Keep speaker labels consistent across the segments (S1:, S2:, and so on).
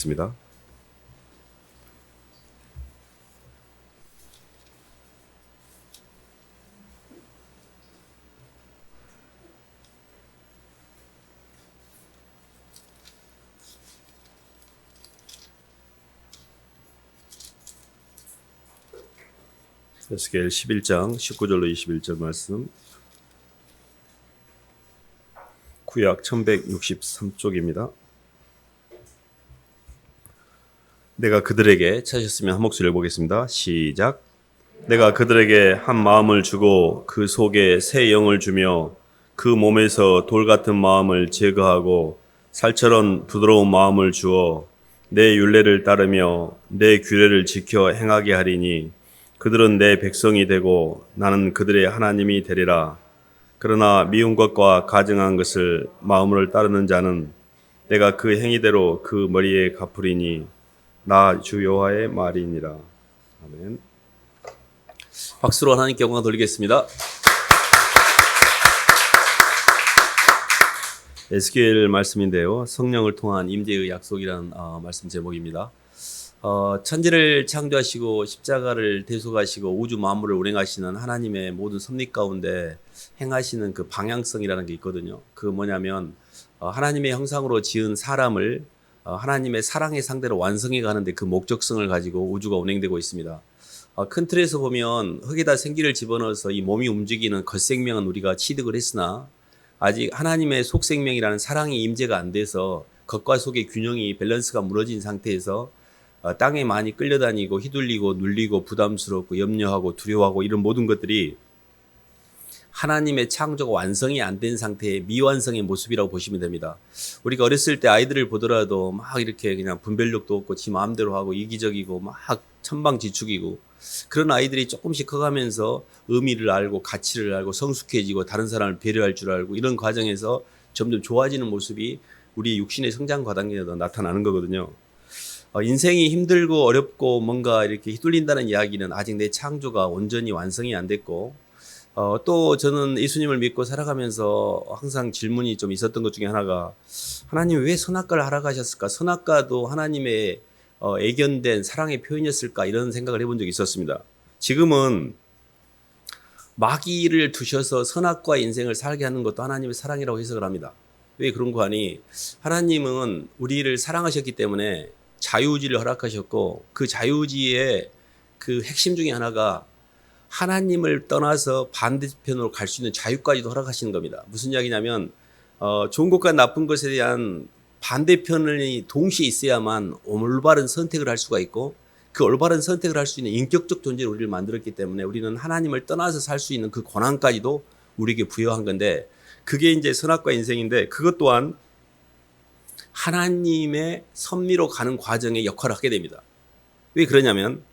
S1: 읽어보겠습니다. 에스겔 11장 19절로 21절 말씀, 구약 1163쪽입니다. 내가 그들에게 찾으셨으면 한 목소리를 보겠습니다. 시작. 내가 그들에게 한 마음을 주고 그 속에 새 영을 주며 그 몸에서 돌 같은 마음을 제거하고 살처럼 부드러운 마음을 주어 내 율례를 따르며 내 규례를 지켜 행하게 하리니 그들은 내 백성이 되고 나는 그들의 하나님이 되리라. 그러나 미운 것과 가증한 것을 마음으로 따르는 자는 내가 그 행위대로 그 머리에 갚으리니 나 주 여호와의 말이니라. 아멘. 박수로 하나님께 영광 돌리겠습니다. 에스겔 말씀인데요. 성령을 통한 임재의 약속이라는 말씀 제목입니다. 천지를 창조하시고 십자가를 대속하시고 우주 만물을 운행하시는 하나님의 모든 섭리 가운데 행하시는 그 방향성이라는 게 있거든요. 그 뭐냐면 하나님의 형상으로 지은 사람을 하나님의 사랑의 상대로 완성해 가는데 그 목적성을 가지고 우주가 운행되고 있습니다. 큰 틀에서 보면 흙에다 생기를 집어넣어서 이 몸이 움직이는 겉생명은 우리가 취득을 했으나 아직 하나님의 속생명이라는 사랑이 임재가 안 돼서 겉과 속의 균형이 밸런스가 무너진 상태에서 땅에 많이 끌려다니고 휘둘리고 눌리고 부담스럽고 염려하고 두려워하고 이런 모든 것들이 하나님의 창조가 완성이 안 된 상태의 미완성의 모습이라고 보시면 됩니다. 우리가 어렸을 때 아이들을 보더라도 막 이렇게 그냥 분별력도 없고 지 마음대로 하고 이기적이고 막 천방지축이고 그런 아이들이 조금씩 커가면서 의미를 알고 가치를 알고 성숙해지고 다른 사람을 배려할 줄 알고 이런 과정에서 점점 좋아지는 모습이 우리 육신의 성장 과정에서 나타나는 거거든요. 인생이 힘들고 어렵고 뭔가 이렇게 휘둘린다는 이야기는 아직 내 창조가 온전히 완성이 안 됐고 또 저는 예수님을 믿고 살아가면서 항상 질문이 좀 있었던 것 중에 하나가 하나님 왜 선악과를 허락하셨을까? 선악과도 하나님의 애견된 사랑의 표현이었을까? 이런 생각을 해본 적이 있었습니다. 지금은 마귀를 두셔서 선악과 인생을 살게 하는 것도 하나님의 사랑이라고 해석을 합니다. 왜 그런 거 하니? 하나님은 우리를 사랑하셨기 때문에 자유의지를 허락하셨고 그 자유의지의 그 핵심 중에 하나가 하나님을 떠나서 반대편으로 갈 수 있는 자유까지도 허락하시는 겁니다. 무슨 이야기냐면 좋은 것과 나쁜 것에 대한 반대편이 동시에 있어야만 올바른 선택을 할 수가 있고 그 올바른 선택을 할 수 있는 인격적 존재로 우리를 만들었기 때문에 우리는 하나님을 떠나서 살 수 있는 그 권한까지도 우리에게 부여한 건데 그게 이제 선악과 인생인데 그것 또한 하나님의 섭리로 가는 과정에 역할을 하게 됩니다. 왜 그러냐면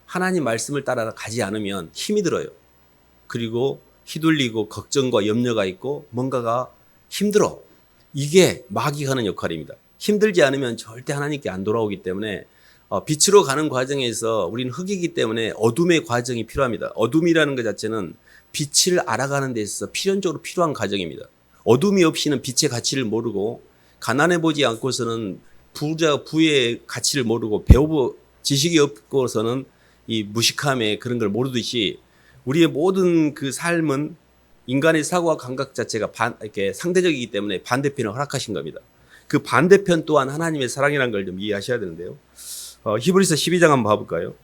S1: 하나님 말씀을 따라 가지 않으면 힘이 들어요. 그리고 휘둘리고 걱정과 염려가 있고 뭔가가 힘들어. 이게 마귀가 하는 역할입니다. 힘들지 않으면 절대 하나님께 안 돌아오기 때문에 빛으로 가는 과정에서 우리는 흙이기 때문에 어둠의 과정이 필요합니다. 어둠이라는 것 자체는 빛을 알아가는 데 있어서 필연적으로 필요한 과정입니다. 어둠이 없이는 빛의 가치를 모르고 가난해 보지 않고서는 부의 가치를 모르고 배우 지식이 없고서는 이 무식함에 그런 걸 모르듯이 우리의 모든 그 삶은 인간의 사고와 감각 자체가 이렇게 상대적이기 때문에 반대편을 허락하신 겁니다. 그 반대편 또한 하나님의 사랑이라는 걸 좀 이해하셔야 되는데요. 히브리서 12장 한번 봐볼까요?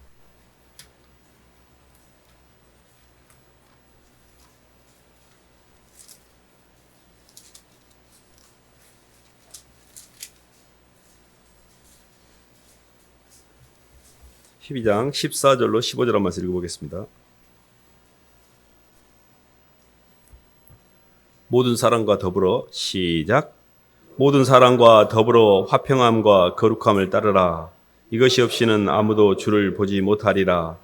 S1: (12장) 14절로 15절 한 말씀 읽어보겠습니다. 모든 사람과 더불어 시작. 모든 사람과 더불어 화평함과 거룩함을 따르라. 이것이 없이는 아무도 주를 보지 못하리라.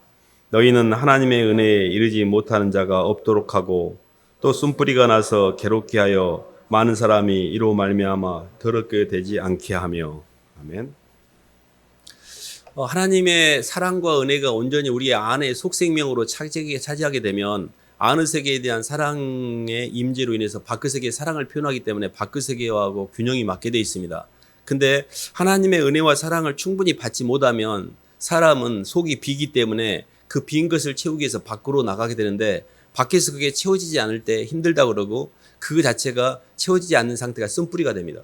S1: 너희는 하나님의 은혜에 이르지 못하는 자가 없도록 하고 또 쓴뿌리가 나서 괴롭게 하여 많은 사람이 이로 말미암아 더럽게 되지 않게 하며. 아멘. 하나님의 사랑과 은혜가 온전히 우리 안의 속생명으로 차지하게 되면 아는 세계에 대한 사랑의 임재로 인해서 밖의 세계의 사랑을 표현하기 때문에 밖의 세계하고 균형이 맞게 되어 있습니다. 근데 하나님의 은혜와 사랑을 충분히 받지 못하면 사람은 속이 비기 때문에 그 빈 것을 채우기 위해서 밖으로 나가게 되는데 밖에서 그게 채워지지 않을 때 힘들다 그러고 그 자체가 채워지지 않는 상태가 쓴뿌리가 됩니다.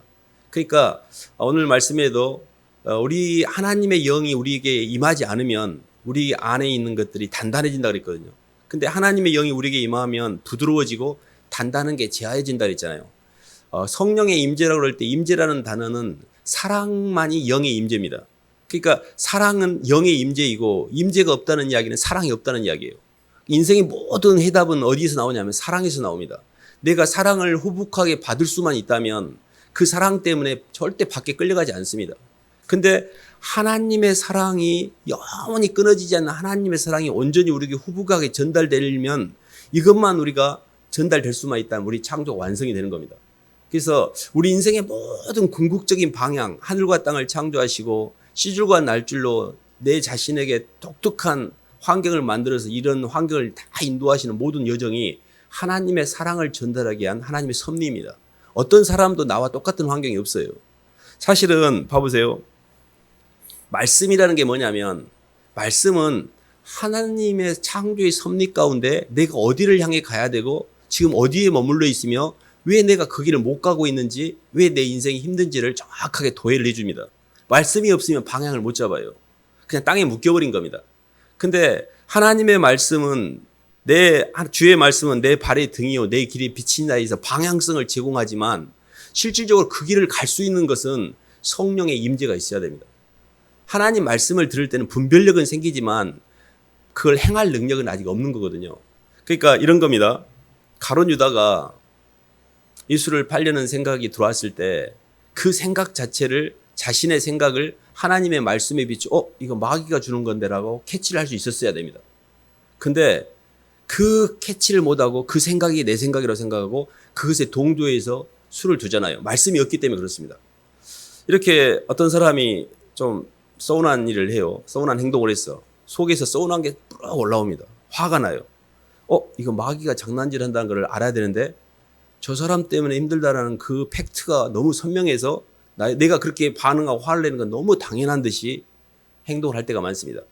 S1: 그러니까 오늘 말씀에도 우리 하나님의 영이 우리에게 임하지 않으면 우리 안에 있는 것들이 단단해진다 그랬거든요. 근데 하나님의 영이 우리에게 임하면 부드러워지고 단단한 게 제하해진다 그랬잖아요. 성령의 임재라고 그럴 때 임재라는 단어는 사랑만이 영의 임재입니다. 그러니까 사랑은 영의 임재이고 임재가 없다는 이야기는 사랑이 없다는 이야기예요. 인생의 모든 해답은 어디에서 나오냐면 사랑에서 나옵니다. 내가 사랑을 후복하게 받을 수만 있다면 그 사랑 때문에 절대 밖에 끌려가지 않습니다. 근데 하나님의 사랑이 영원히 끊어지지 않는 하나님의 사랑이 온전히 우리에게 후복하게 전달되려면 이것만 우리가 전달될 수만 있다면 우리 창조가 완성이 되는 겁니다. 그래서 우리 인생의 모든 궁극적인 방향, 하늘과 땅을 창조하시고 시줄과 날줄로 내 자신에게 독특한 환경을 만들어서 이런 환경을 다 인도하시는 모든 여정이 하나님의 사랑을 전달하게 한 하나님의 섭리입니다. 어떤 사람도 나와 똑같은 환경이 없어요. 사실은 봐보세요. 말씀이라는 게 뭐냐면 말씀은 하나님의 창조의 섭리 가운데 내가 어디를 향해 가야 되고 지금 어디에 머물러 있으며 왜 내가 그 길을 못 가고 있는지 왜 내 인생이 힘든지를 정확하게 도해를 해줍니다. 말씀이 없으면 방향을 못 잡아요. 그냥 땅에 묶여버린 겁니다. 근데 하나님의 말씀은 주의 말씀은 내 발의 등이요 내 길이 비친다 해서 방향성을 제공하지만 실질적으로 그 길을 갈 수 있는 것은 성령의 임재가 있어야 됩니다. 하나님 말씀을 들을 때는 분별력은 생기지만 그걸 행할 능력은 아직 없는 거거든요. 그러니까 이런 겁니다. 가룟 유다가 예수를 팔려는 생각이 들어왔을 때 그 생각 자체를 자신의 생각을 하나님의 말씀에 비추 이거 마귀가 주는 건데라고 캐치를 할 수 있었어야 됩니다. 근데 그 캐치를 못하고 그 생각이 내 생각이라고 생각하고 그것에 동조해서 수를 두잖아요. 말씀이 없기 때문에 그렇습니다. 이렇게 어떤 사람이 좀 서운한 일을 해요. 서운한 행동을 했어. 속에서 서운한 게 쭉 올라옵니다. 화가 나요. 이거 마귀가 장난질 한다는 걸 알아야 되는데 저 사람 때문에 힘들다라는 그 팩트가 너무 선명해서 내가 그렇게 반응하고 화를 내는 건 너무 당연한 듯이 행동을 할 때가 많습니다.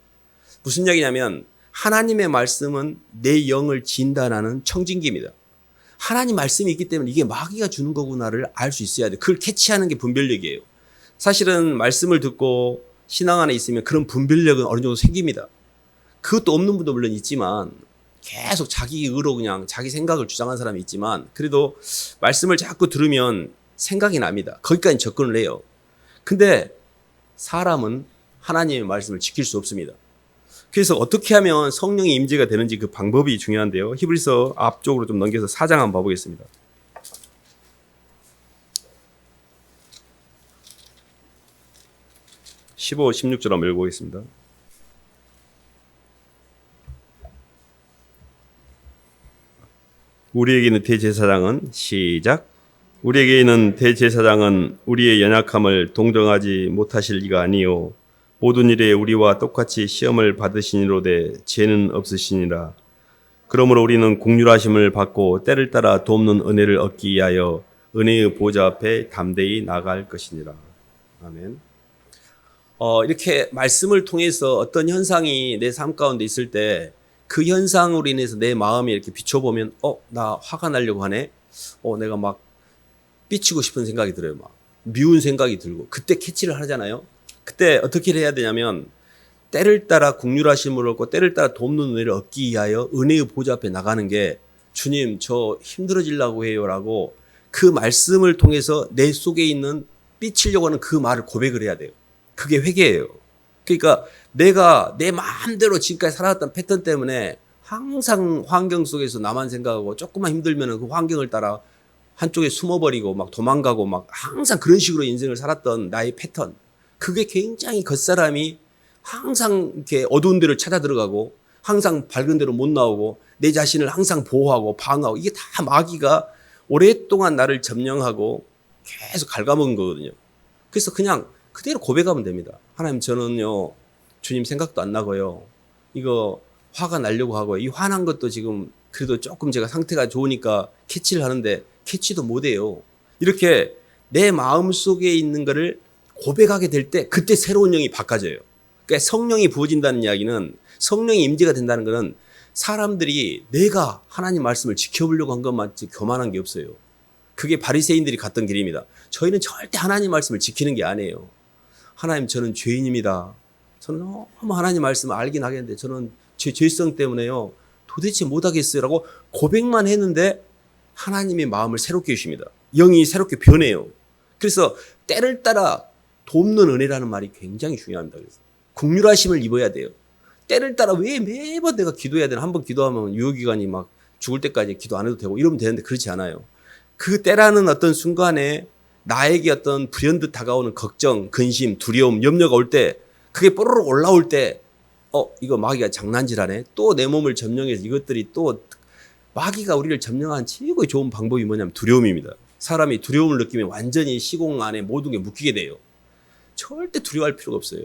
S1: 무슨 이야기냐면 하나님의 말씀은 내 영을 진단하는 청진기입니다. 하나님 말씀이 있기 때문에 이게 마귀가 주는 거구나를 알 수 있어야 돼요. 그걸 캐치하는 게 분별력이에요. 사실은 말씀을 듣고 신앙 안에 있으면 그런 분별력은 어느 정도 생깁니다. 그것도 없는 분도 물론 있지만 계속 자기 의로 그냥 자기 생각을 주장하는 사람이 있지만 그래도 말씀을 자꾸 들으면 생각이 납니다. 거기까지 접근을 해요. 근데 사람은 하나님의 말씀을 지킬 수 없습니다. 그래서 어떻게 하면 성령의 임재가 되는지 그 방법이 중요한데요. 히브리서 앞쪽으로 좀 넘겨서 4장 한번 봐보겠습니다. 15, 16절 한번 읽어보겠습니다. 우리에게 있는 대제사장은 시작. 우리에게 있는 대제사장은 우리의 연약함을 동정하지 못하실 이가 아니요 모든 일에 우리와 똑같이 시험을 받으시니로되 죄는 없으시니라. 그러므로 우리는 긍휼하심을 받고 때를 따라 돕는 은혜를 얻기 위하여 은혜의 보좌 앞에 담대히 나갈 것이니라. 아멘. 이렇게 말씀을 통해서 어떤 현상이 내 삶 가운데 있을 때 그 현상으로 인해서 내 마음이 이렇게 비춰보면 나 화가 나려고 하네. 내가 막 삐치고 싶은 생각이 들어요. 막 미운 생각이 들고 그때 캐치를 하잖아요. 그때 어떻게 해야 되냐면 때를 따라 긍휼하심을 얻고 때를 따라 돕는 은혜를 얻기 위하여 은혜의 보좌 앞에 나가는 게 주님 저 힘들어지려고 해요라고 그 말씀을 통해서 내 속에 있는 삐치려고 하는 그 말을 고백을 해야 돼요. 그게 회개예요. 그러니까 내가 내 마음대로 지금까지 살아왔던 패턴 때문에 항상 환경 속에서 나만 생각하고 조금만 힘들면 그 환경을 따라 한쪽에 숨어버리고 막 도망가고 막 항상 그런 식으로 인생을 살았던 나의 패턴. 그게 굉장히 겉사람이 항상 이렇게 어두운 데를 찾아 들어가고 항상 밝은 데로 못 나오고 내 자신을 항상 보호하고 방어하고 이게 다 마귀가 오랫동안 나를 점령하고 계속 갉아먹은 거거든요. 그래서 그냥 그대로 고백하면 됩니다. 하나님 저는요 주님 생각도 안 나고요. 이거 화가 나려고 하고요. 이 화난 것도 지금 그래도 조금 제가 상태가 좋으니까 캐치를 하는데 캐치도 못해요. 이렇게 내 마음속에 있는 거를 고백하게 될 때 그때 새로운 영이 바꿔져요. 그러니까 성령이 부어진다는 이야기는 성령의 임재가 된다는 것은 사람들이 내가 하나님 말씀을 지켜보려고 한 것만 교만한 게 없어요. 그게 바리새인들이 갔던 길입니다. 저희는 절대 하나님 말씀을 지키는 게 아니에요. 하나님 저는 죄인입니다. 저는 너무 하나님 말씀을 알긴 하겠는데 저는 제 죄성 때문에요. 도대체 못하겠어요. 라고 고백만 했는데 하나님의 마음을 새롭게 해주십니다. 영이 새롭게 변해요. 그래서 때를 따라 돕는 은혜라는 말이 굉장히 중요합니다. 그래서 긍휼하심을 입어야 돼요. 때를 따라 왜 매번 내가 기도해야 되나? 한번 기도하면 유효기간이 막 죽을 때까지 기도 안 해도 되고 이러면 되는데 그렇지 않아요. 그 때라는 어떤 순간에 나에게 어떤 불현듯 다가오는 걱정, 근심, 두려움, 염려가 올 때 그게 뽀로록 올라올 때 이거 마귀가 장난질하네. 또 내 몸을 점령해서 이것들이 또 마귀가 우리를 점령한 최고의 좋은 방법이 뭐냐면 두려움입니다. 사람이 두려움을 느끼면 완전히 시공 안에 모든 게 묶이게 돼요. 절대 두려워할 필요가 없어요.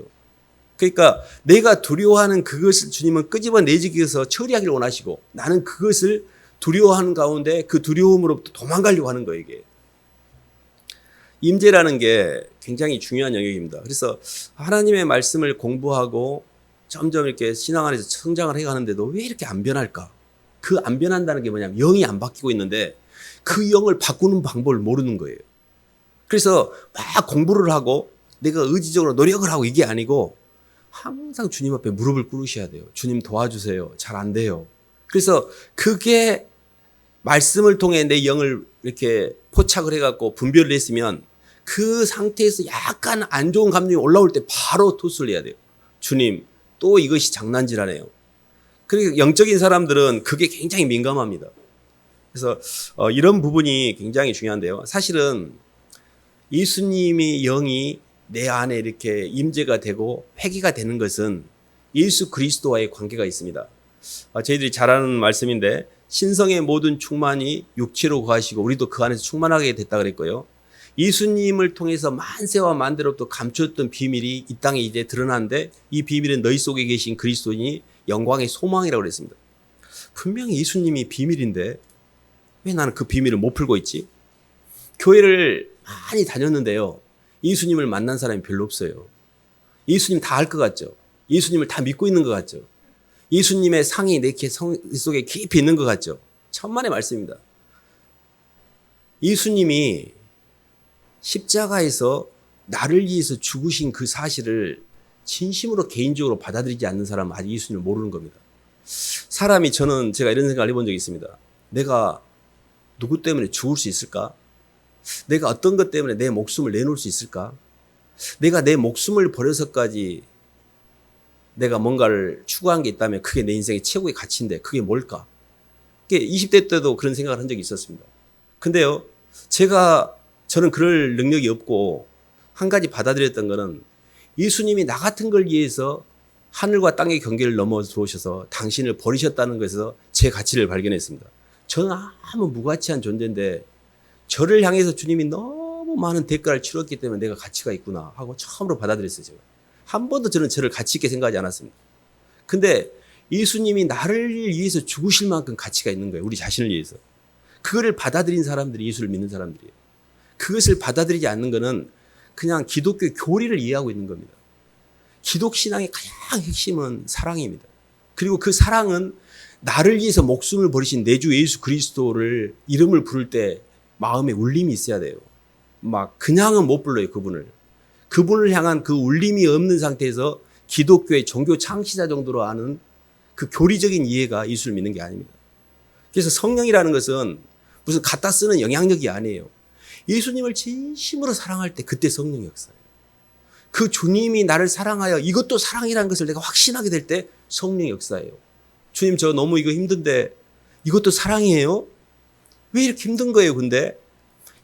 S1: 그러니까 내가 두려워하는 그것을 주님은 끄집어내기 위해서 처리하기를 원하시고 나는 그것을 두려워하는 가운데 그 두려움으로부터 도망가려고 하는 거예요. 이게. 임재라는 게 굉장히 중요한 영역입니다. 그래서 하나님의 말씀을 공부하고 점점 이렇게 신앙 안에서 성장을 해가는데도 왜 이렇게 안 변할까? 그 안 변한다는 게 뭐냐면 영이 안 바뀌고 있는데 그 영을 바꾸는 방법을 모르는 거예요. 그래서 막 공부를 하고 내가 의지적으로 노력을 하고 이게 아니고 항상 주님 앞에 무릎을 꿇으셔야 돼요. 주님 도와주세요. 잘 안 돼요. 그래서 그게 말씀을 통해 내 영을 이렇게 포착을 해갖고 분별을 했으면 그 상태에서 약간 안 좋은 감정이 올라올 때 바로 토스를 해야 돼요. 주님, 또 이것이 장난질하네요. 그리고 영적인 사람들은 그게 굉장히 민감합니다. 그래서 이런 부분이 굉장히 중요한데요. 사실은 예수님의 영이 내 안에 이렇게 임재가 되고 회개가 되는 것은 예수 그리스도와의 관계가 있습니다. 저희들이 잘 아는 말씀인데 신성의 모든 충만이 육체로 거하시고 우리도 그 안에서 충만하게 됐다 그랬고요. 예수님을 통해서 만세와 만대로부터 감추었던 비밀이 이 땅에 이제 드러나는데 이 비밀은 너희 속에 계신 그리스도인이 영광의 소망이라고 그랬습니다. 분명히 예수님이 비밀인데 왜 나는 그 비밀을 못 풀고 있지? 교회를 많이 다녔는데요. 예수님을 만난 사람이 별로 없어요. 예수님 다 알 것 같죠? 예수님을 다 믿고 있는 것 같죠? 예수님의 상이 내 속에 깊이 있는 것 같죠? 천만의 말씀입니다. 예수님이 십자가에서 나를 위해서 죽으신 그 사실을 진심으로 개인적으로 받아들이지 않는 사람은 아직 예수님을 모르는 겁니다. 사람이 제가 이런 생각을 해본 적이 있습니다. 내가 누구 때문에 죽을 수 있을까? 내가 어떤 것 때문에 내 목숨을 내놓을 수 있을까? 내가 내 목숨을 버려서까지 내가 뭔가를 추구한 게 있다면 그게 내 인생의 최고의 가치인데 그게 뭘까? 20대 때도 그런 생각을 한 적이 있었습니다. 근데요, 저는 그럴 능력이 없고 한 가지 받아들였던 거는 예수님이 나 같은 걸 위해서 하늘과 땅의 경계를 넘어 들어오셔서 당신을 버리셨다는 것에서 제 가치를 발견했습니다. 저는 아무 무가치한 존재인데 저를 향해서 주님이 너무 많은 대가를 치렀기 때문에 내가 가치가 있구나 하고 처음으로 받아들였어요. 제가. 한 번도 저를 가치 있게 생각하지 않았습니다. 근데 예수님이 나를 위해서 죽으실 만큼 가치가 있는 거예요. 우리 자신을 위해서. 그거를 받아들인 사람들이 예수를 믿는 사람들이에요. 그것을 받아들이지 않는 것은 그냥 기독교의 교리를 이해하고 있는 겁니다. 기독신앙의 가장 핵심은 사랑입니다. 그리고 그 사랑은 나를 위해서 목숨을 버리신 내 주 예수 그리스도를 이름을 부를 때 마음에 울림이 있어야 돼요. 막 그냥은 못 불러요, 그분을. 그분을 향한 그 울림이 없는 상태에서 기독교의 종교 창시자 정도로 아는 그 교리적인 이해가 예수를 믿는 게 아닙니다. 그래서 성령이라는 것은 무슨 갖다 쓰는 영향력이 아니에요. 예수님을 진심으로 사랑할 때 그때 성령 역사예요. 그 주님이 나를 사랑하여 이것도 사랑이라는 것을 내가 확신하게 될 때 성령 역사예요. 주님 저 너무 이거 힘든데 이것도 사랑이에요? 왜 이렇게 힘든 거예요 근데?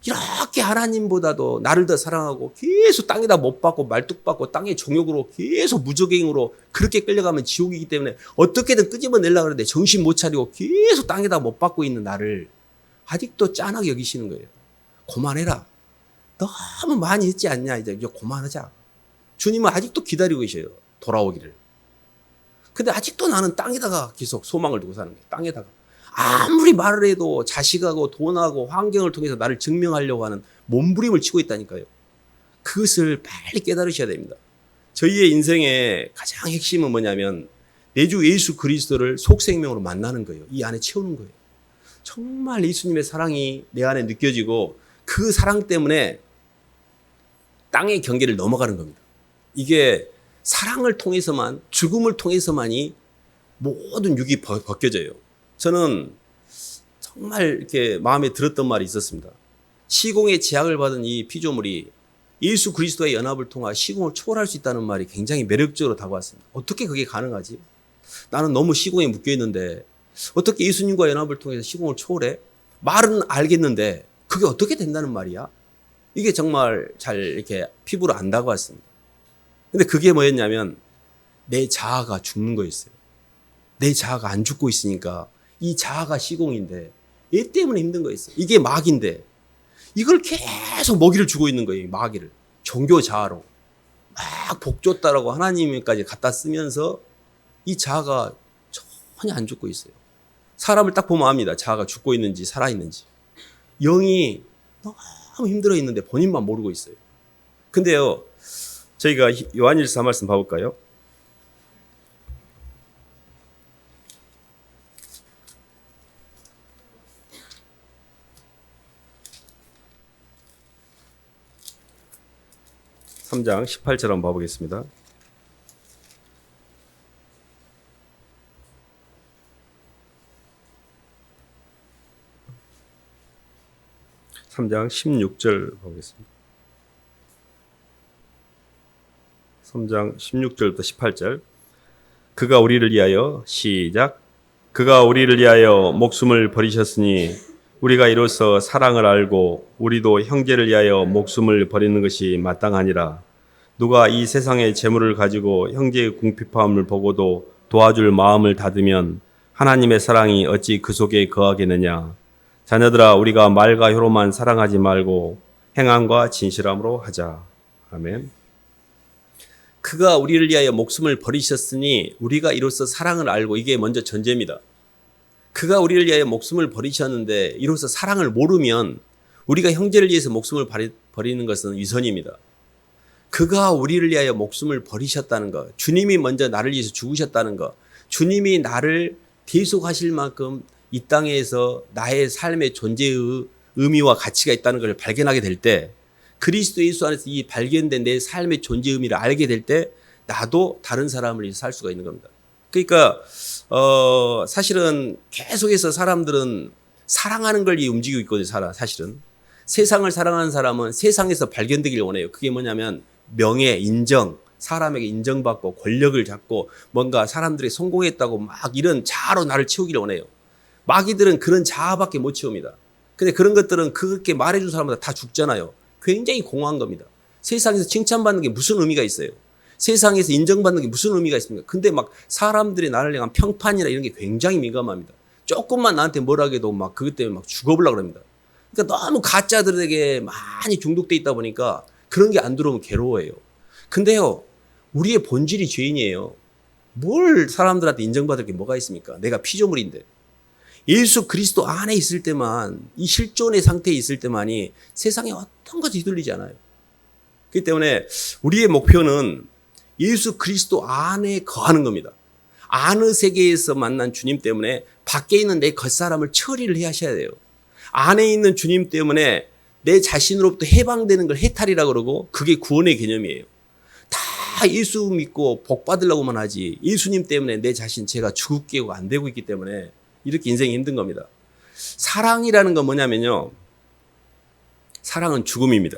S1: 이렇게 하나님보다도 나를 더 사랑하고 계속 땅에다 못 박고 말뚝박고 땅의 정욕으로 계속 무적행으로 그렇게 끌려가면 지옥이기 때문에 어떻게든 끄집어내려고 하는데 정신 못 차리고 계속 땅에다 못 박고 있는 나를 아직도 짠하게 여기시는 거예요. 그만해라. 너무 많이 했지 않냐. 이제 그만하자. 주님은 아직도 기다리고 계셔요. 돌아오기를. 근데 아직도 나는 땅에다가 계속 소망을 두고 사는 거예요. 땅에다가. 아무리 말을 해도 자식하고 돈하고 환경을 통해서 나를 증명하려고 하는 몸부림을 치고 있다니까요. 그것을 빨리 깨달으셔야 됩니다. 저희의 인생의 가장 핵심은 뭐냐면 내 주 예수 그리스도를 속생명으로 만나는 거예요. 이 안에 채우는 거예요. 정말 예수님의 사랑이 내 안에 느껴지고 그 사랑 때문에 땅의 경계를 넘어가는 겁니다. 이게 사랑을 통해서만, 죽음을 통해서만이 모든 육이 벗겨져요. 저는 정말 이렇게 마음에 들었던 말이 있었습니다. 시공의 제약을 받은 이 피조물이 예수 그리스도의 연합을 통해 시공을 초월할 수 있다는 말이 굉장히 매력적으로 다가왔습니다. 어떻게 그게 가능하지? 나는 너무 시공에 묶여 있는데 어떻게 예수님과 연합을 통해서 시공을 초월해? 말은 알겠는데 그게 어떻게 된다는 말이야? 이게 정말 잘 이렇게 피부로 안 다가왔습니다. 근데 그게 뭐였냐면 내 자아가 죽는 거였어요. 내 자아가 안 죽고 있으니까 이 자아가 시공인데 얘 때문에 힘든 거였어요. 이게 마귀인데 이걸 계속 먹이를 주고 있는 거예요. 마귀를. 종교 자아로. 막 복 줬다라고 하나님까지 갖다 쓰면서 이 자아가 전혀 안 죽고 있어요. 사람을 딱 보면 압니다. 자아가 죽고 있는지 살아있는지. 영이 너무 힘들어 있는데 본인만 모르고 있어요. 근데요, 저희가 요한일서 한 말씀 봐볼까요? 삼 장 18절 한번 봐보겠습니다. 삼 장 16절 보겠습니다. 3장 16절부터 18절. 그가 우리를 위하여 시작. 그가 우리를 위하여 목숨을 버리셨으니 우리가 이로써 사랑을 알고 우리도 형제를 위하여 목숨을 버리는 것이 마땅하니라. 누가 이 세상의 재물을 가지고 형제의 궁핍함을 보고도 도와줄 마음을 닫으면 하나님의 사랑이 어찌 그 속에 거하겠느냐. 자녀들아, 우리가 말과 혀로만 사랑하지 말고 행함과 진실함으로 하자. 아멘. 그가 우리를 위하여 목숨을 버리셨으니 우리가 이로써 사랑을 알고, 이게 먼저 전제입니다. 그가 우리를 위하여 목숨을 버리셨는데 이로써 사랑을 모르면 우리가 형제를 위해서 목숨을 버리는 것은 위선입니다. 그가 우리를 위하여 목숨을 버리셨다는 것, 주님이 먼저 나를 위해서 죽으셨다는 것, 주님이 나를 대속하실 만큼 이 땅에서 나의 삶의 존재의 의미와 가치가 있다는 걸 발견하게 될 때, 그리스도 예수 안에서 이 발견된 내 삶의 존재 의미를 알게 될 때 나도 다른 사람을 위해서 살 수가 있는 겁니다. 그러니까 사실은 계속해서 사람들은 사랑하는 걸 움직이고 있거든요. 사실은 세상을 사랑하는 사람은 세상에서 발견되기를 원해요. 그게 뭐냐면 명예, 인정, 사람에게 인정받고 권력을 잡고 뭔가 사람들이 성공했다고 막 이런 자아로 나를 채우기를 원해요. 마귀들은 그런 자아밖에 못 채웁니다. 근데 그런 것들은 그렇게 말해준 사람마다 다 죽잖아요. 굉장히 공허한 겁니다. 세상에서 칭찬받는 게 무슨 의미가 있어요? 세상에서 인정받는 게 무슨 의미가 있습니까? 근데 막 사람들이 나를 향한 평판이나 이런 게 굉장히 민감합니다. 조금만 나한테 뭐라 해도 막 그것 때문에 막 죽어보려고 합니다. 그러니까 너무 가짜들에게 많이 중독돼 있다 보니까 그런 게 안 들어오면 괴로워해요. 근데요, 우리의 본질이 죄인이에요. 뭘 사람들한테 인정받을 게 뭐가 있습니까? 내가 피조물인데. 예수 그리스도 안에 있을 때만, 이 실존의 상태에 있을 때만이 세상에 어떤 것도 휘둘리지 않아요. 그렇기 때문에 우리의 목표는 예수 그리스도 안에 거하는 겁니다. 안의 세계에서 만난 주님 때문에 밖에 있는 내 겉사람을 처리를 하셔야 돼요. 안에 있는 주님 때문에 내 자신으로부터 해방되는 걸 해탈이라고 그러고, 그게 구원의 개념이에요. 다 예수 믿고 복 받으려고만 하지, 예수님 때문에 내 자신 제가 죽게 안 되고 있기 때문에 이렇게 인생이 힘든 겁니다. 사랑이라는 건 뭐냐면요, 사랑은 죽음입니다.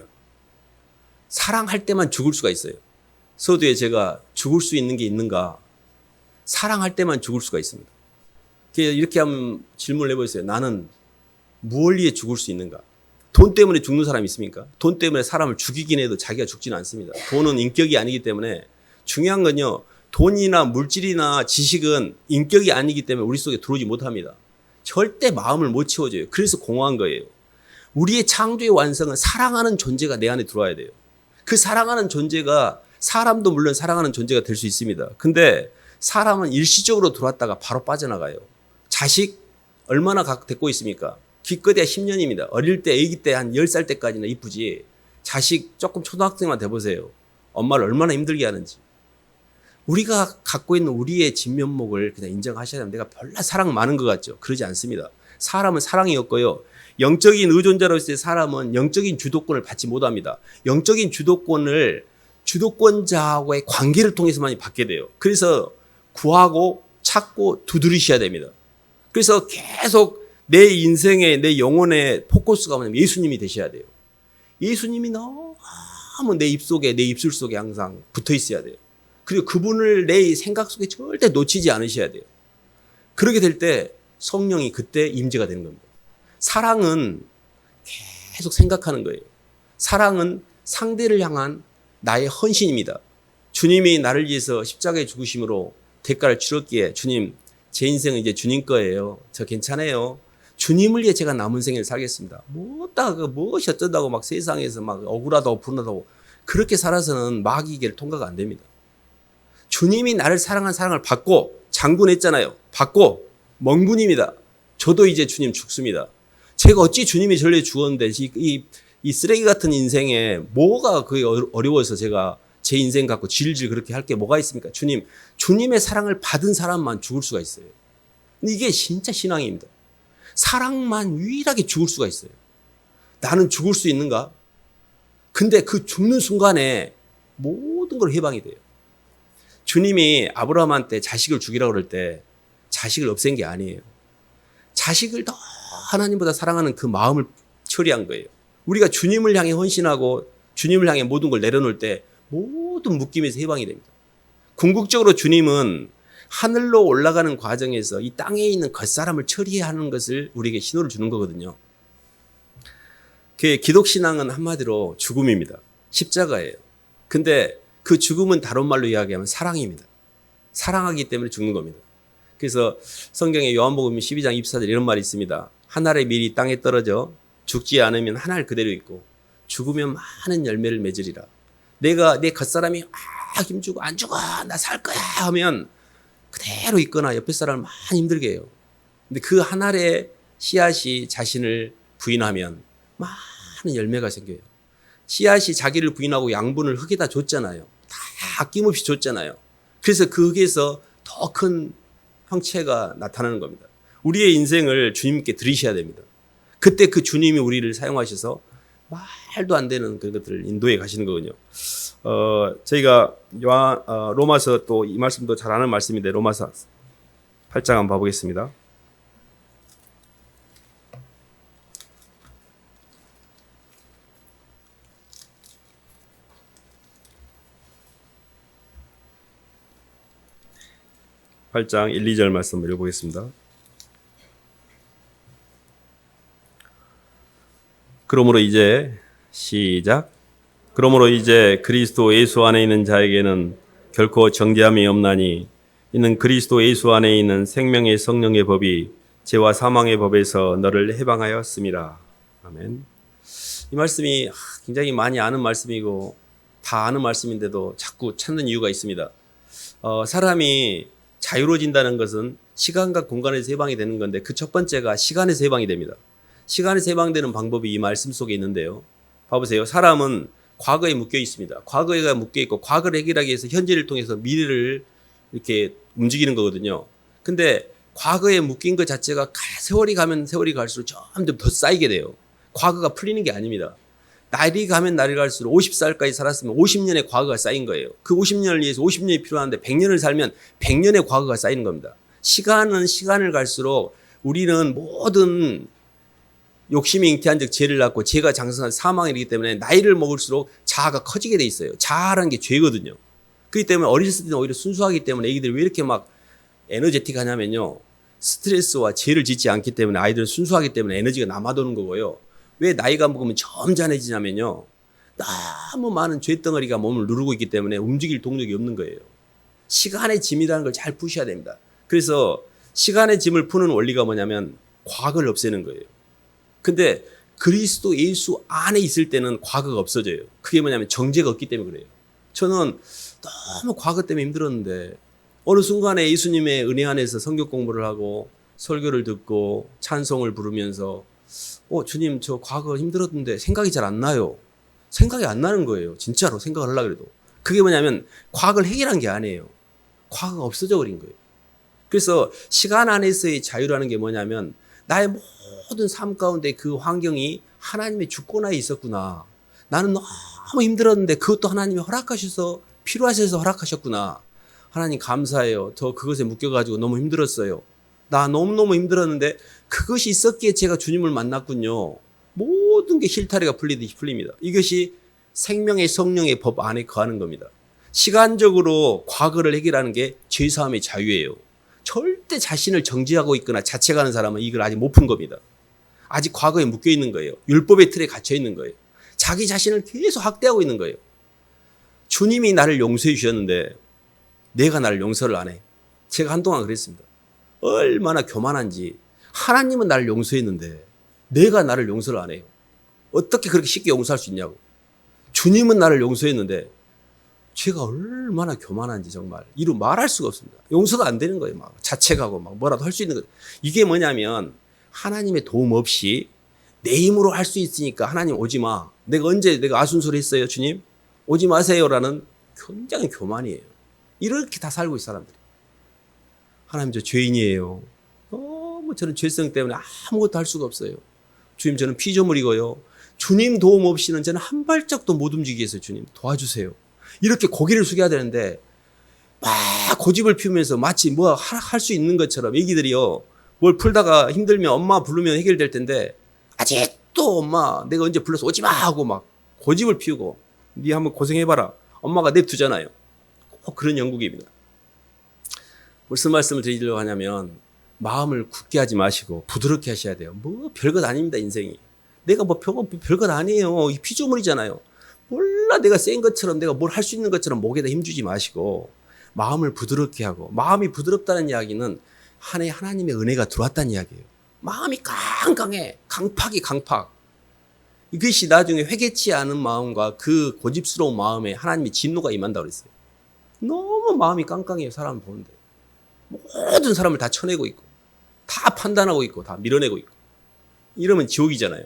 S1: 사랑할 때만 죽을 수가 있어요. 서두에 제가 죽을 수 있는 게 있는가? 사랑할 때만 죽을 수가 있습니다. 이렇게 한번 질문을 해보세요. 나는 무엇 위해 죽을 수 있는가? 돈 때문에 죽는 사람이 있습니까? 돈 때문에 사람을 죽이긴 해도 자기가 죽지는 않습니다. 돈은 인격이 아니기 때문에. 중요한 건요, 돈이나 물질이나 지식은 인격이 아니기 때문에 우리 속에 들어오지 못합니다. 절대 마음을 못 채워줘요. 그래서 공허한 거예요. 우리의 창조의 완성은 사랑하는 존재가 내 안에 들어와야 돼요. 그 사랑하는 존재가, 사람도 물론 사랑하는 존재가 될 수 있습니다. 근데 사람은 일시적으로 들어왔다가 바로 빠져나가요. 자식 얼마나 데리고 있습니까? 기껏해야 10년입니다. 어릴 때, 아기 때 한 10살 때까지는 이쁘지, 자식 조금 초등학생만 돼보세요. 엄마를 얼마나 힘들게 하는지. 우리가 갖고 있는 우리의 진면목을 그냥 인정하셔야 됩니다. 내가 별나 사랑 많은 것 같죠? 그러지 않습니다. 사람은 사랑이 없고요. 영적인 의존자로서의 사람은 영적인 주도권을 받지 못합니다. 영적인 주도권을 주도권자와의 관계를 통해서만 받게 돼요. 그래서 구하고 찾고 두드리셔야 됩니다. 그래서 계속 내 인생의 내 영혼의 포커스가 뭐냐면 예수님이 되셔야 돼요. 예수님이 너무 내 입속에 내 입술 속에 항상 붙어 있어야 돼요. 그리고 그분을 내 생각 속에 절대 놓치지 않으셔야 돼요. 그렇게 될 때 성령이 그때 임재가 되는 겁니다. 사랑은 계속 생각하는 거예요. 사랑은 상대를 향한 나의 헌신입니다. 주님이 나를 위해서 십자가에 죽으심으로 대가를 치렀기에 주님, 제 인생은 이제 주님 거예요. 저 괜찮아요. 주님을 위해 제가 남은 생을 살겠습니다. 무엇이 어쩐다고 막 세상에서 막 억울하다고 분하다고 그렇게 살아서는 마귀의 길을 통과가 안 됩니다. 주님이 나를 사랑한 사랑을 받고 장군했잖아요. 받고 멍군입니다. 저도 이제 주님 죽습니다. 제가 어찌 주님이 저를 위해 죽었는데 이 쓰레기 같은 인생에 뭐가 그게 어려워서 제가 제 인생 갖고 질질 그렇게 할 게 뭐가 있습니까? 주님의 사랑을 받은 사람만 죽을 수가 있어요. 근데 이게 진짜 신앙입니다. 사랑만 유일하게 죽을 수가 있어요. 나는 죽을 수 있는가? 근데 그 죽는 순간에 모든 걸 해방이 돼요. 주님이 아브라함한테 자식을 죽이라고 그럴 때 자식을 없앤 게 아니에요. 자식을 더 하나님보다 사랑하는 그 마음을 처리한 거예요. 우리가 주님을 향해 헌신하고 주님을 향해 모든 걸 내려놓을 때 모든 묶임에서 해방이 됩니다. 궁극적으로 주님은 하늘로 올라가는 과정에서 이 땅에 있는 겉사람을 처리해야 하는 것을 우리에게 신호를 주는 거거든요. 기독신앙은 한마디로 죽음입니다. 십자가예요. 근데 그 죽음은 다른 말로 이야기하면 사랑입니다. 사랑하기 때문에 죽는 겁니다. 그래서 성경에 요한복음 12장 24절 이런 말이 있습니다. 한 알의 밀이 땅에 떨어져 죽지 않으면 한 알 그대로 있고 죽으면 많은 열매를 맺으리라. 내가 내 겉사람이 힘주고 안 죽어 나 살 거야 하면 그대로 있거나 옆에 사람을 많이 힘들게 해요. 근데 그 한 알의 씨앗이 자신을 부인하면 많은 열매가 생겨요. 씨앗이 자기를 부인하고 양분을 흙에다 줬잖아요. 다 아낌없이 줬잖아요. 그래서 그 흙에서 더 큰 형체가 나타나는 겁니다. 우리의 인생을 주님께 드리셔야 됩니다. 그때 그 주님이 우리를 사용하셔서 말도 안 되는 그런 것들을 인도해 가시는 거군요. 저희가 로마서 또 이 말씀도 잘 아는 말씀인데 로마서 8장 한번 봐보겠습니다. (8장 1, 2절) 말씀 읽어보겠습니다. 그러므로 이제 시작. 그러므로 이제 그리스도 예수 안에 있는 자에게는 결코 정죄함이 없나니 이는 그리스도 예수 안에 있는 생명의 성령의 법이 죄와 사망의 법에서 너를 해방하였음이라. 아멘. 이 말씀이 굉장히 많이 아는 말씀이고 다 아는 말씀인데도 자꾸 찾는 이유가 있습니다. 사람이 자유로워진다는 것은 시간과 공간에서 해방이 되는 건데 그 첫 번째가 시간에서 해방이 됩니다. 시간에서 해방되는 방법이 이 말씀 속에 있는데요. 봐보세요. 사람은 과거에 묶여 있습니다. 과거에가 묶여 있고 과거를 해결하기 위해서 현재를 통해서 미래를 이렇게 움직이는 거거든요. 근데 과거에 묶인 것 자체가 세월이 가면 세월이 갈수록 점점 더 쌓이게 돼요. 과거가 풀리는 게 아닙니다. 날이 가면 날이 갈수록 50살까지 살았으면 50년의 과거가 쌓인 거예요. 그 50년을 위해서 50년이 필요한데 100년을 살면 100년의 과거가 쌓이는 겁니다. 시간은 시간을 갈수록 우리는 모든 욕심이 잉태한 즉 죄를 낳고 죄가 장성한 사망이기 때문에 나이를 먹을수록 자아가 커지게 돼 있어요. 자아라는 게 죄거든요. 그렇기 때문에 어렸을 때는 오히려 순수하기 때문에 애기들이 왜 이렇게 막 에너제틱하냐면요. 스트레스와 죄를 짓지 않기 때문에 아이들은 순수하기 때문에 에너지가 남아도는 거고요. 왜 나이가 먹으면 점잖해지냐면요. 너무 많은 죄덩어리가 몸을 누르고 있기 때문에 움직일 동력이 없는 거예요. 시간의 짐이라는 걸 잘 푸셔야 됩니다. 그래서 시간의 짐을 푸는 원리가 뭐냐면 과거를 없애는 거예요. 근데 그리스도 예수 안에 있을 때는 과거가 없어져요. 그게 뭐냐면 정죄가 없기 때문에 그래요. 저는 너무 과거 때문에 힘들었는데 어느 순간에 예수님의 은혜 안에서 성경 공부를 하고 설교를 듣고 찬송을 부르면서 주님 저 과거 힘들었는데 생각이 잘 안 나요. 생각이 안 나는 거예요. 진짜로 생각을 하려고 해도. 그게 뭐냐면 과거를 해결한 게 아니에요. 과거가 없어져 버린 거예요. 그래서 시간 안에서의 자유라는 게 뭐냐면 나의 모든 삶 가운데 그 환경이 하나님의 주권하에 있었구나. 나는 너무 힘들었는데 그것도 하나님이 허락하셔서 필요하셔서 허락하셨구나. 하나님 감사해요. 저 그것에 묶여가지고 너무 힘들었어요. 나 너무너무 힘들었는데 그것이 있었기에 제가 주님을 만났군요. 모든 게 실타래가 풀리듯이 풀립니다. 이것이 생명의 성령의 법 안에 거하는 겁니다. 시간적으로 과거를 해결하는 게 죄사함의 자유예요. 절대 자신을 정지하고 있거나 자책하는 사람은 이걸 아직 못 푼 겁니다. 아직 과거에 묶여 있는 거예요. 율법의 틀에 갇혀 있는 거예요. 자기 자신을 계속 학대하고 있는 거예요. 주님이 나를 용서해 주셨는데 내가 나를 용서를 안 해. 제가 한동안 그랬습니다. 얼마나 교만한지. 하나님은 나를 용서했는데 내가 나를 용서를 안 해요. 어떻게 그렇게 쉽게 용서할 수 있냐고. 주님은 나를 용서했는데 제가 얼마나 교만한지 정말 이루 말할 수가 없습니다. 용서가 안 되는 거예요. 막 자책하고 막 뭐라도 할 수 있는 거예요. 이게 뭐냐면 하나님의 도움 없이 내 힘으로 할 수 있으니까 하나님 오지 마. 내가 언제 내가 아순소리 했어요, 주님? 오지 마세요라는 굉장히 교만이에요. 이렇게 다 살고 있는 사람들이. 하나님 저 죄인이에요. 너무 저는 죄성 때문에 아무것도 할 수가 없어요. 주님 저는 피조물이고요. 주님 도움 없이는 저는 한 발짝도 못 움직이겠어요. 주님 도와주세요. 이렇게 고개를 숙여야 되는데 막 고집을 피우면서 마치 뭐 할 수 있는 것처럼 애기들이요. 뭘 풀다가 힘들면 엄마 부르면 해결될 텐데 아직도 엄마 내가 언제 불러서 오지 마 하고 막 고집을 피우고 네 한번 고생해봐라. 엄마가 냅두잖아요. 꼭 그런 영국입니다. 무슨 말씀을 드리려고 하냐면 마음을 굳게 하지 마시고 부드럽게 하셔야 돼요. 뭐 별것 아닙니다 인생이. 내가 뭐 별것 아니에요. 이 피조물이잖아요. 몰라 내가 센 것처럼 내가 뭘 할 수 있는 것처럼 목에다 힘주지 마시고 마음을 부드럽게 하고 마음이 부드럽다는 이야기는 한 해 하나님의 은혜가 들어왔다는 이야기예요. 마음이 깡깡해. 강팍. 이것이 나중에 회개치 않은 마음과 그 고집스러운 마음에 하나님의 진노가 임한다고 그랬어요. 너무 마음이 깡깡해요. 사람을 보는데. 모든 사람을 다 쳐내고 있고 다 판단하고 있고 다 밀어내고 있고 이러면 지옥이잖아요.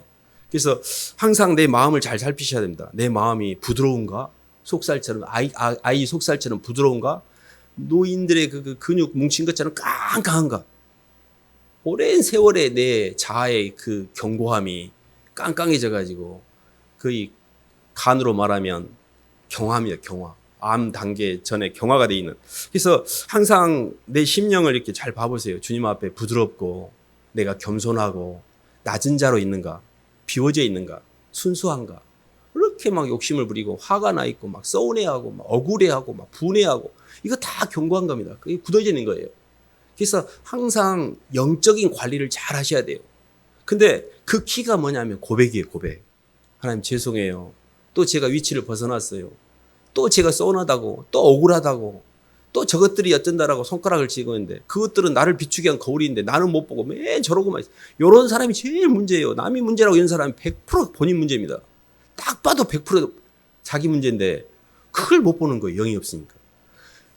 S1: 그래서 항상 내 마음을 잘 살피셔야 됩니다. 내 마음이 부드러운가? 속살처럼 아이 속살처럼 부드러운가? 노인들의 그 근육 뭉친 것처럼 깡깡한가? 오랜 세월에 내 자아의 그 견고함이 깡깡해져 가지고 거의 간으로 말하면 경화입니다. 경화. 암 단계 전에 경화가 돼 있는. 그래서 항상 내 심령을 이렇게 잘 봐보세요. 주님 앞에 부드럽고 내가 겸손하고 낮은 자로 있는가? 비워져 있는가? 순수한가? 그렇게 막 욕심을 부리고 화가 나 있고 막 서운해하고 막 억울해하고 막 분해하고 이거 다 견고한 겁니다. 그게 굳어져 있는 거예요. 그래서 항상 영적인 관리를 잘 하셔야 돼요. 근데 그 키가 뭐냐면 고백이에요. 고백. 하나님 죄송해요. 또 제가 위치를 벗어났어요. 또 제가 서운하다고 또 억울하다고 또 저것들이 어쩐다라고 손가락을 쥐고 있는데 그것들은 나를 비추게 한 거울인데 나는 못 보고 맨 저러고만 있어요. 이런 사람이 제일 문제예요. 남이 문제라고 이런 사람은 100% 본인 문제입니다. 딱 봐도 100% 자기 문제인데 그걸 못 보는 거예요. 영이 없으니까.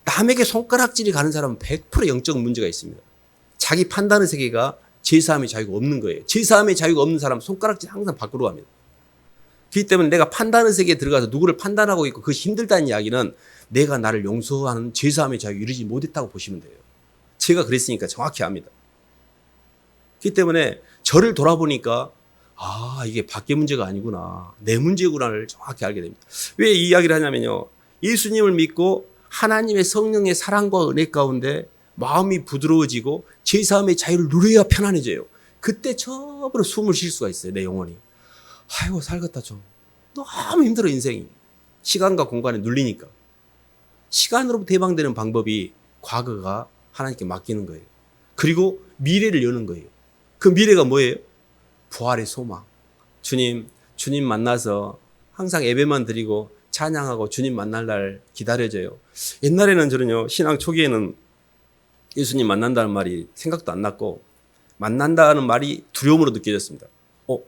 S1: 남에게 손가락질이 가는 사람은 100% 영적 문제가 있습니다. 자기 판단의 세계가 제사함의 자유가 없는 거예요. 제사함의 자유가 없는 사람은 손가락질 항상 밖으로 갑니다. 그렇기 때문에 내가 판단의 세계에 들어가서 누구를 판단하고 있고 그것이 힘들다는 이야기는 내가 나를 용서하는 죄사함의 자유에 이르지 못했다고 보시면 돼요. 제가 그랬으니까 정확히 압니다. 그렇기 때문에 저를 돌아보니까 이게 밖의 문제가 아니구나. 내 문제구나를 정확히 알게 됩니다. 왜 이 이야기를 하냐면요. 예수님을 믿고 하나님의 성령의 사랑과 은혜 가운데 마음이 부드러워지고 죄사함의 자유를 누려야 편안해져요. 그때 처음으로 숨을 쉴 수가 있어요. 내 영혼이. 아이고 살겠다 좀. 너무 힘들어 인생이. 시간과 공간에 눌리니까. 시간으로부터 해방되는 방법이 과거가 하나님께 맡기는 거예요. 그리고 미래를 여는 거예요. 그 미래가 뭐예요? 부활의 소망. 주님 만나서 항상 예배만 드리고 찬양하고 주님 만날 날 기다려져요. 옛날에는 저는요, 신앙 초기에는 예수님 만난다는 말이 생각도 안 났고 만난다는 말이 두려움으로 느껴졌습니다.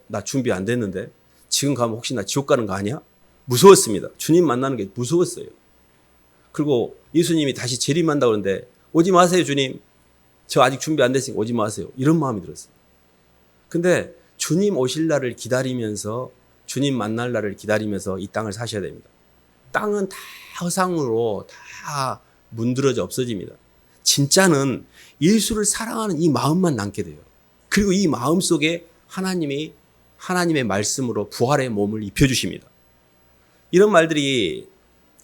S1: 나 준비 안 됐는데 지금 가면 혹시 나 지옥 가는 거 아니야? 무서웠습니다. 주님 만나는 게 무서웠어요. 그리고 예수님이 다시 재림한다고 그러는데 오지 마세요 주님. 저 아직 준비 안 됐으니까 오지 마세요. 이런 마음이 들었어요. 근데 주님 오실 날을 기다리면서 주님 만날 날을 기다리면서 이 땅을 사셔야 됩니다. 땅은 다 허상으로 다 문드러져 없어집니다. 진짜는 예수를 사랑하는 이 마음만 남게 돼요. 그리고 이 마음 속에 하나님의 말씀으로 부활의 몸을 입혀주십니다. 이런 말들이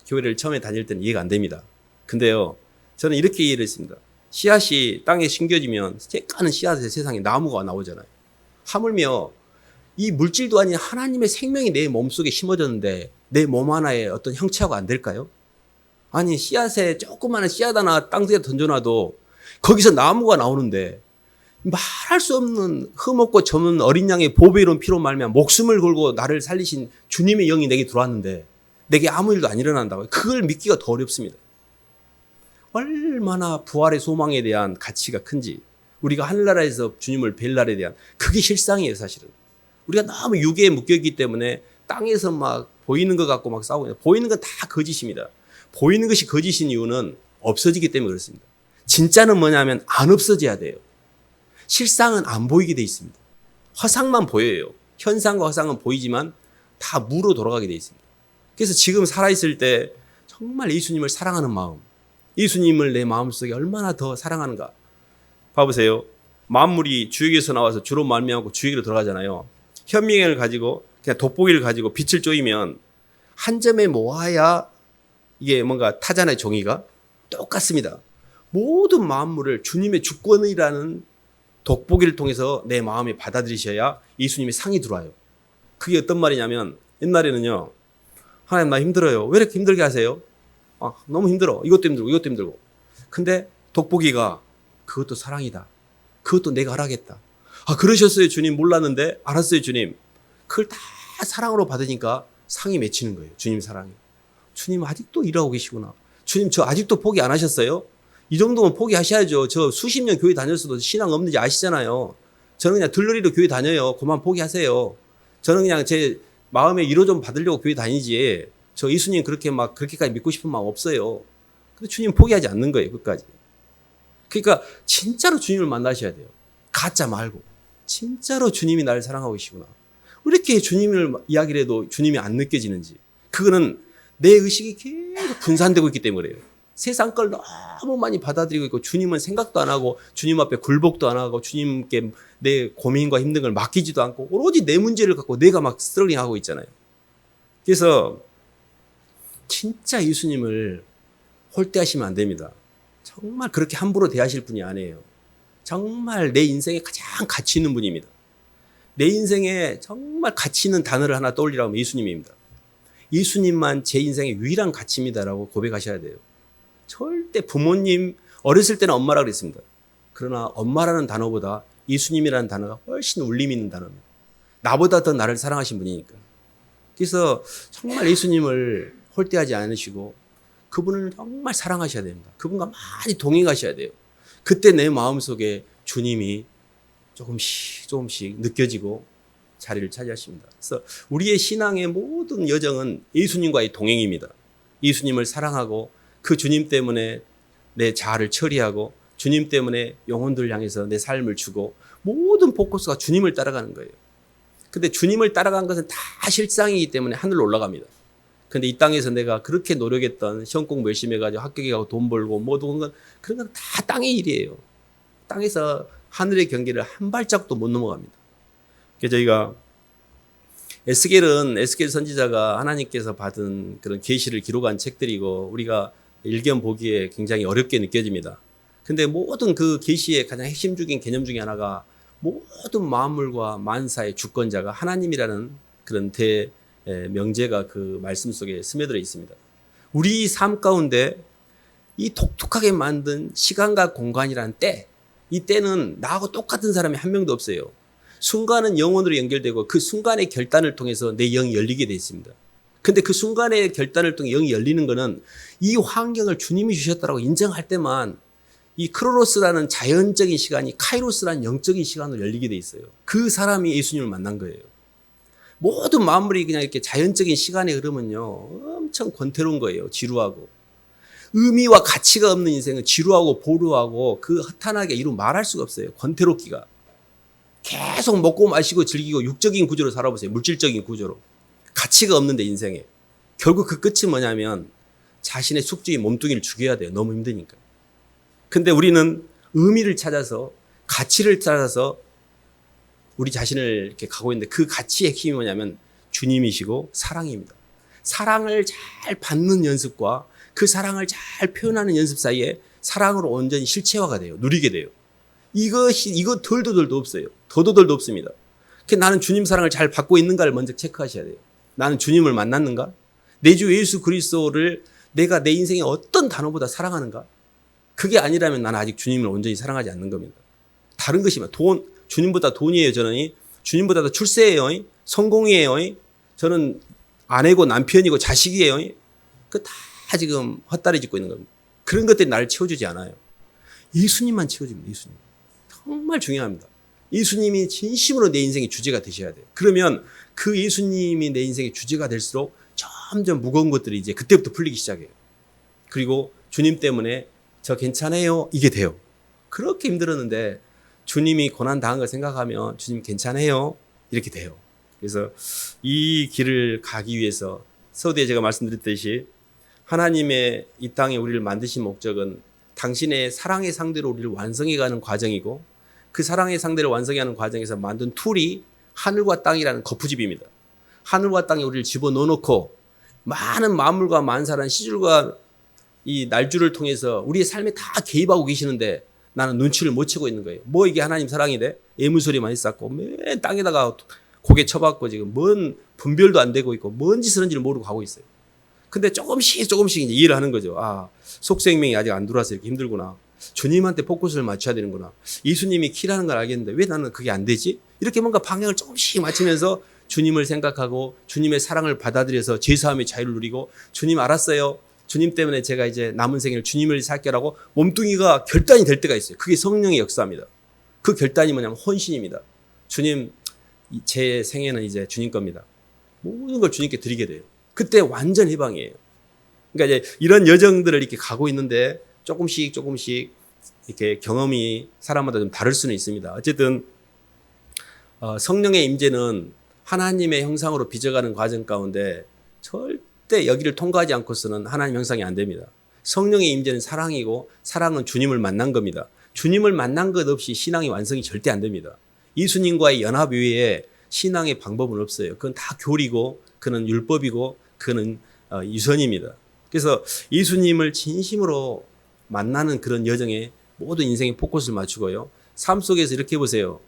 S1: 교회를 처음에 다닐 때는 이해가 안 됩니다. 근데요, 저는 이렇게 이해를 했습니다. 씨앗이 땅에 심겨지면 새까는 씨앗의 세상에 나무가 나오잖아요. 하물며 이 물질도 아닌 하나님의 생명이 내 몸속에 심어졌는데 내 몸 하나에 어떤 형체화가 안 될까요? 아니, 씨앗에 조그마한 씨앗 하나 땅속에 던져놔도 거기서 나무가 나오는데 말할 수 없는 흠없고 저는 어린 양의 보배로운 피로 말미암아 목숨을 걸고 나를 살리신 주님의 영이 내게 들어왔는데 내게 아무 일도 안 일어난다고요. 그걸 믿기가 더 어렵습니다. 얼마나 부활의 소망에 대한 가치가 큰지, 우리가 하늘나라에서 주님을 뵐 날에 대한, 그게 실상이에요. 사실은 우리가 너무 육에 묶여있기 때문에 땅에서 막 보이는 것 같고 막 싸우고, 보이는 건 다 거짓입니다. 보이는 것이 거짓인 이유는 없어지기 때문에 그렇습니다. 진짜는 뭐냐면 안 없어져야 돼요. 실상은 안 보이게 돼 있습니다. 허상만 보여요. 현상과 허상은 보이지만 다 무로 돌아가게 돼 있습니다. 그래서 지금 살아있을 때 정말 예수님을 사랑하는 마음, 예수님을 내 마음속에 얼마나 더 사랑하는가. 봐보세요. 만물이 주에게서 나와서 주로 말미암고 주에게로 들어가잖아요. 현미경을 가지고 그냥 돋보기를 가지고 빛을 쪼이면 한 점에 모아야 이게 뭔가 타잖아요. 종이가 똑같습니다. 모든 만물을 주님의 주권이라는 돋보기를 통해서 내 마음에 받아들이셔야 예수님의 상이 들어와요. 그게 어떤 말이냐면, 옛날에는요, 하나님 나 힘들어요. 왜 이렇게 힘들게 하세요? 너무 힘들어. 이것도 힘들고 이것도 힘들고. 근데 돋보기가 그것도 사랑이다. 그것도 내가 하라겠다. 그러셨어요 주님? 몰랐는데. 알았어요 주님. 그걸 다 사랑으로 받으니까 상이 맺히는 거예요. 주님 사랑이. 주님 아직도 일하고 계시구나. 주님 저 아직도 포기 안 하셨어요? 이 정도면 포기하셔야죠. 저 수십 년 교회 다녔어도 신앙 없는지 아시잖아요. 저는 그냥 들러리로 교회 다녀요. 그만 포기하세요. 저는 그냥 제 마음의 위로 좀 받으려고 교회 다니지. 저 예수님 그렇게까지 믿고 싶은 마음 없어요. 근데 주님 포기하지 않는 거예요. 끝까지. 그러니까 진짜로 주님을 만나셔야 돼요. 가짜 말고. 진짜로 주님이 나를 사랑하고 계시구나. 왜 이렇게 주님을 이야기를 해도 주님이 안 느껴지는지. 그거는 내 의식이 계속 분산되고 있기 때문에 그래요. 세상 걸 너무 많이 받아들이고 있고 주님은 생각도 안 하고 주님 앞에 굴복도 안 하고 주님께 내 고민과 힘든 걸 맡기지도 않고 오로지 내 문제를 갖고 내가 막 스트러링하고 있잖아요. 그래서 진짜 예수님을 홀대하시면 안 됩니다. 정말 그렇게 함부로 대하실 분이 아니에요. 정말 내 인생에 가장 가치 있는 분입니다. 내 인생에 정말 가치 있는 단어를 하나 떠올리라면 예수님입니다. 예수님만 제 인생의 유일한 가치입니다라고 고백하셔야 돼요. 절대 부모님, 어렸을 때는 엄마라 그랬습니다. 그러나 엄마라는 단어보다 예수님이라는 단어가 훨씬 울림 있는 단어입니다. 나보다 더 나를 사랑하신 분이니까. 그래서 정말 예수님을 홀대하지 않으시고 그분을 정말 사랑하셔야 됩니다. 그분과 많이 동행하셔야 돼요. 그때 내 마음속에 주님이 조금씩 느껴지고 자리를 차지하십니다. 그래서 우리의 신앙의 모든 여정은 예수님과의 동행입니다. 예수님을 사랑하고 그 주님 때문에 내 자아를 처리하고 주님 때문에 영혼들을 향해서 내 삶을 주고 모든 포커스가 주님을 따라가는 거예요. 근데 주님을 따라간 것은 다 실상이기 때문에 하늘로 올라갑니다. 근데 이 땅에서 내가 그렇게 노력했던 시험 공부 열심히 해가지고 합격해 가고 돈 벌고 모든 건 그런 건 다 땅의 일이에요. 땅에서 하늘의 경계를 한 발짝도 못 넘어갑니다. 그래서 저희가 에스겔 선지자가 하나님께서 받은 그런 계시를 기록한 책들이고 우리가 일견 보기에 굉장히 어렵게 느껴집니다. 근데 모든 그 계시의 가장 핵심적인 개념 중에 하나가 모든 만물과 만사의 주권자가 하나님이라는 그런 명제가 그 말씀 속에 스며들어 있습니다. 우리 삶 가운데 이 독특하게 만든 시간과 공간이라는 때, 이 때는 나하고 똑같은 사람이 한 명도 없어요. 순간은 영혼으로 연결되고 그 순간의 결단을 통해서 내 영이 열리게 되어 있습니다. 근데 그 순간의 결단을 통해 영이 열리는 것은 이 환경을 주님이 주셨다고 인정할 때만 이 크로노스라는 자연적인 시간이 카이로스라는 영적인 시간으로 열리게 돼 있어요. 그 사람이 예수님을 만난 거예요. 모든 만물이 그냥 이렇게 자연적인 시간의 흐름은요, 엄청 권태로운 거예요. 지루하고. 의미와 가치가 없는 인생은 지루하고 보루하고 그 허탄하게 이루 말할 수가 없어요. 권태롭기가. 계속 먹고 마시고 즐기고 육적인 구조로 살아보세요. 물질적인 구조로. 가치가 없는데 인생에. 결국 그 끝이 뭐냐면 자신의 숙주인 몸뚱이를 죽여야 돼요. 너무 힘드니까. 근데 우리는 의미를 찾아서 가치를 찾아서 우리 자신을 이렇게 가고 있는데 그 가치의 힘이 뭐냐면 주님이시고 사랑입니다. 사랑을 잘 받는 연습과 그 사랑을 잘 표현하는 연습 사이에 사랑으로 온전히 실체화가 돼요. 누리게 돼요. 이거 덜도 없어요. 더도 없습니다. 나는 주님 사랑을 잘 받고 있는가를 먼저 체크하셔야 돼요. 나는 주님을 만났는가? 내 주 예수 그리스도를 내가 내 인생의 어떤 단어보다 사랑하는가? 그게 아니라면 나는 아직 주님을 온전히 사랑하지 않는 겁니다. 다른 것이면 주님보다 돈이에요. 저는 주님보다 더 출세예요. 성공이에요. 저는 아내고 남편이고 자식이에요. 그 다 지금 헛다리 짚고 있는 겁니다. 그런 것들이 나를 채워주지 않아요. 예수님만 채워줍니다. 예수님. 정말 중요합니다. 예수님이 진심으로 내 인생의 주제가 되셔야 돼요. 그러면 그 예수님이 내 인생의 주제가 될수록 점점 무거운 것들이 이제 그때부터 풀리기 시작해요. 그리고 주님 때문에 저 괜찮아요. 이게 돼요. 그렇게 힘들었는데 주님이 고난 당한 걸 생각하면 주님 괜찮아요. 이렇게 돼요. 그래서 이 길을 가기 위해서 서두에 제가 말씀드렸듯이 하나님의 이 땅에 우리를 만드신 목적은 당신의 사랑의 상대로 우리를 완성해가는 과정이고 그 사랑의 상대를 완성해가는 과정에서 만든 툴이 하늘과 땅이라는 거푸집입니다. 하늘과 땅에 우리를 집어넣어놓고 많은 만물과 만사란 시줄과 이 날줄을 통해서 우리의 삶에 다 개입하고 계시는데 나는 눈치를 못 채고 있는 거예요. 뭐 이게 하나님 사랑이래? 애물소리만 있었고 맨 땅에다가 고개 쳐박고 지금 뭔 분별도 안 되고 있고 뭔 짓을 하는지를 모르고 가고 있어요. 근데 조금씩 이제 이해를 하는 거죠. 아, 속생명이 아직 안 들어와서 이렇게 힘들구나. 주님한테 포커스를 맞춰야 되는구나. 예수님이 키라는 걸 알겠는데 왜 나는 그게 안 되지? 이렇게 뭔가 방향을 조금씩 맞추면서 주님을 생각하고 주님의 사랑을 받아들여서 죄사함의 자유를 누리고 주님 알았어요. 주님 때문에 제가 이제 남은 생을 주님을 살게라고 몸뚱이가 결단이 될 때가 있어요. 그게 성령의 역사입니다. 그 결단이 뭐냐면 헌신입니다. 주님, 제 생애는 이제 주님 겁니다. 모든 걸 주님께 드리게 돼요. 그때 완전 해방이에요. 그러니까 이제 이런 여정들을 이렇게 가고 있는데 조금씩 이렇게 경험이 사람마다 좀 다를 수는 있습니다. 어쨌든 성령의 임재는 하나님의 형상으로 빚어가는 과정 가운데 절대 여기를 통과하지 않고서는 하나님 형상이 안 됩니다. 성령의 임재는 사랑이고 사랑은 주님을 만난 겁니다. 주님을 만난 것 없이 신앙의 완성이 절대 안 됩니다. 예수님과의 연합 외에 신앙의 방법은 없어요. 그건 다 교리고 그는 율법이고 그는 유선입니다. 그래서 예수님을 진심으로 만나는 그런 여정에 모든 인생의 포커스를 맞추고요. 삶 속에서 이렇게 해보세요.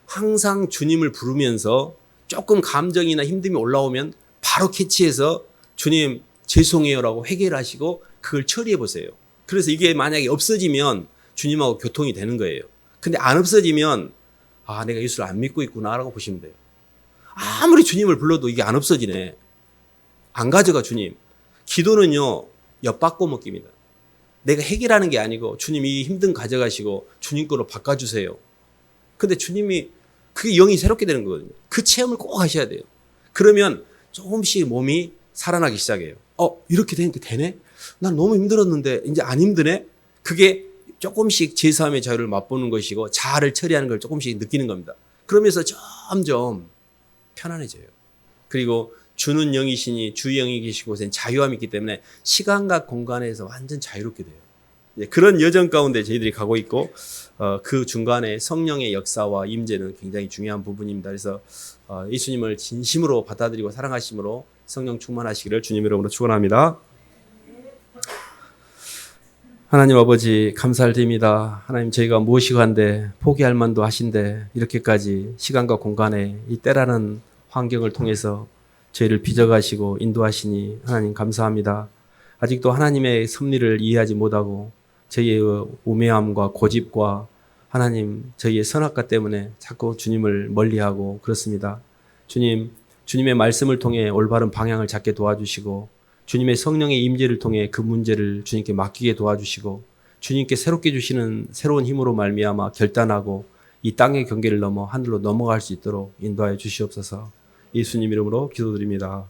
S1: 항상 주님을 부르면서 조금 감정이나 힘듦이 올라오면 바로 캐치해서 주님 죄송해요라고 회개를 하시고 그걸 처리해 보세요. 그래서 이게 만약에 없어지면 주님하고 교통이 되는 거예요. 근데 안 없어지면 아, 내가 예수를 안 믿고 있구나라고 보시면 돼요. 아무리 주님을 불러도 이게 안 없어지네. 안 가져가 주님. 기도는요, 엿바꿔 먹기입니다. 내가 해결하는 게 아니고 주님 이 힘든 가져가시고 주님 거로 바꿔주세요. 근데 주님이 그게 영이 새롭게 되는 거거든요. 그 체험을 꼭 하셔야 돼요. 그러면 조금씩 몸이 살아나기 시작해요. 이렇게 되니까 되네? 난 너무 힘들었는데 이제 안 힘드네? 그게 조금씩 제사함의 자유를 맛보는 것이고 자아를 처리하는 걸 조금씩 느끼는 겁니다. 그러면서 점점 편안해져요. 그리고 주는 영이시니 주 영이 계신 곳엔 자유함이 있기 때문에 시간과 공간에서 완전 자유롭게 돼요. 그런 여정 가운데 저희들이 가고 있고 그 중간에 성령의 역사와 임재는 굉장히 중요한 부분입니다. 그래서 예수님을 진심으로 받아들이고 사랑하심으로 성령 충만하시기를 주님 이름으로 축원합니다. 하나님 아버지 감사드립니다. 하나님 저희가 무엇이고 한데 포기할 만도 하신데 이렇게까지 시간과 공간에 이 때라는 환경을 통해서 저희를 빚어가시고 인도하시니 하나님 감사합니다. 아직도 하나님의 섭리를 이해하지 못하고 저희의 우매함과 고집과 하나님 저희의 선악과 때문에 자꾸 주님을 멀리하고 그렇습니다. 주님, 주님의 말씀을 통해 올바른 방향을 잡게 도와주시고 주님의 성령의 임재를 통해 그 문제를 주님께 맡기게 도와주시고 주님께 새롭게 주시는 새로운 힘으로 말미암아 결단하고 이 땅의 경계를 넘어 하늘로 넘어갈 수 있도록 인도하여 주시옵소서. 예수님 이름으로 기도드립니다.